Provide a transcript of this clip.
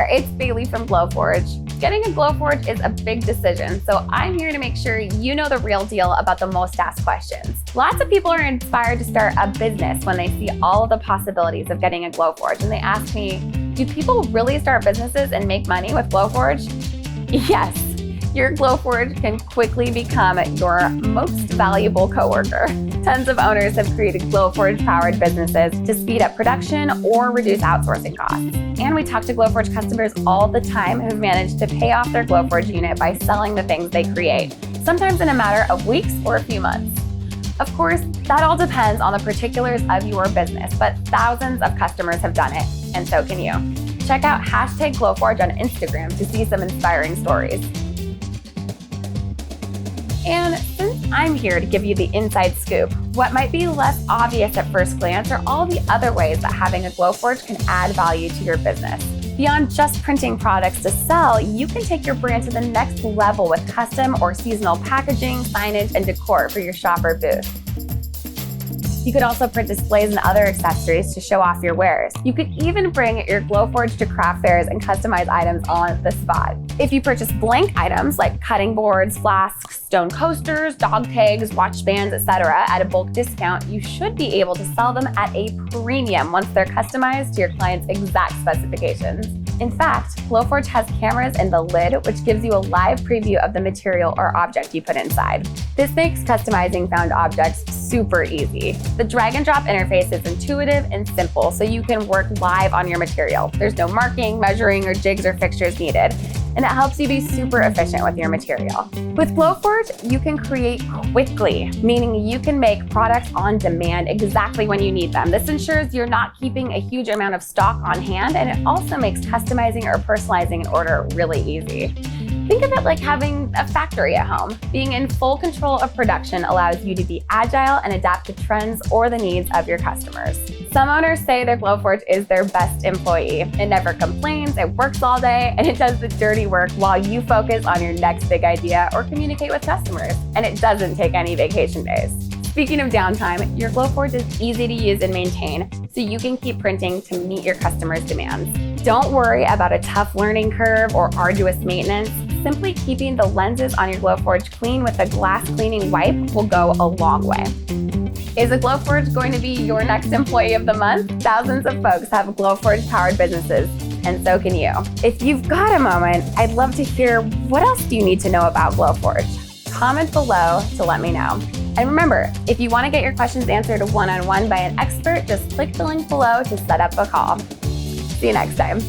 there, it's Bailey from Glowforge. Getting a Glowforge is a big decision, so I'm here to make sure you know the real deal about the most asked questions. Lots of people are inspired to start a business when they see all of the possibilities of getting a Glowforge, and they ask me, do people really start businesses and make money with Glowforge? Yes. Your Glowforge can quickly become your most valuable coworker. Tons of owners have created Glowforge-powered businesses to speed up production or reduce outsourcing costs. And we talk to Glowforge customers all the time who've managed to pay off their Glowforge unit by selling the things they create, sometimes in a matter of weeks or a few months. Of course, that all depends on the particulars of your business, but thousands of customers have done it, and so can you. Check out #Glowforge on Instagram to see some inspiring stories. And since I'm here to give you the inside scoop, what might be less obvious at first glance are all the other ways that having a Glowforge can add value to your business. Beyond just printing products to sell, you can take your brand to the next level with custom or seasonal packaging, signage, and decor for your shop or booth. You could also print displays and other accessories to show off your wares. You could even bring your Glowforge to craft fairs and customize items on the spot. If you purchase blank items like cutting boards, flasks, stone coasters, dog tags, watch bands, etc. at a bulk discount, you should be able to sell them at a premium once they're customized to your client's exact specifications. In fact, Glowforge has cameras in the lid, which gives you a live preview of the material or object you put inside. This makes customizing found objects super easy. The drag and drop interface is intuitive and simple, so you can work live on your material. There's no marking, measuring, or jigs or fixtures needed, and it helps you be super efficient with your material. With Glowforge, you can create quickly, meaning you can make products on demand exactly when you need them. This ensures you're not keeping a huge amount of stock on hand, and it also makes customizing or personalizing an order really easy. Think of it like having a factory at home. Being in full control of production allows you to be agile and adapt to trends or the needs of your customers. Some owners say their Glowforge is their best employee. It never complains, it works all day, and it does the dirty work while you focus on your next big idea or communicate with customers. And it doesn't take any vacation days. Speaking of downtime, your Glowforge is easy to use and maintain, so you can keep printing to meet your customers' demands. Don't worry about a tough learning curve or arduous maintenance. Simply keeping the lenses on your Glowforge clean with a glass cleaning wipe will go a long way. Is a Glowforge going to be your next employee of the month? Thousands of folks have Glowforge-powered businesses, and so can you. If you've got a moment, I'd love to hear what else do you need to know about Glowforge? Comment below to let me know. And remember, if you want to get your questions answered one-on-one by an expert, just click the link below to set up a call. See you next time.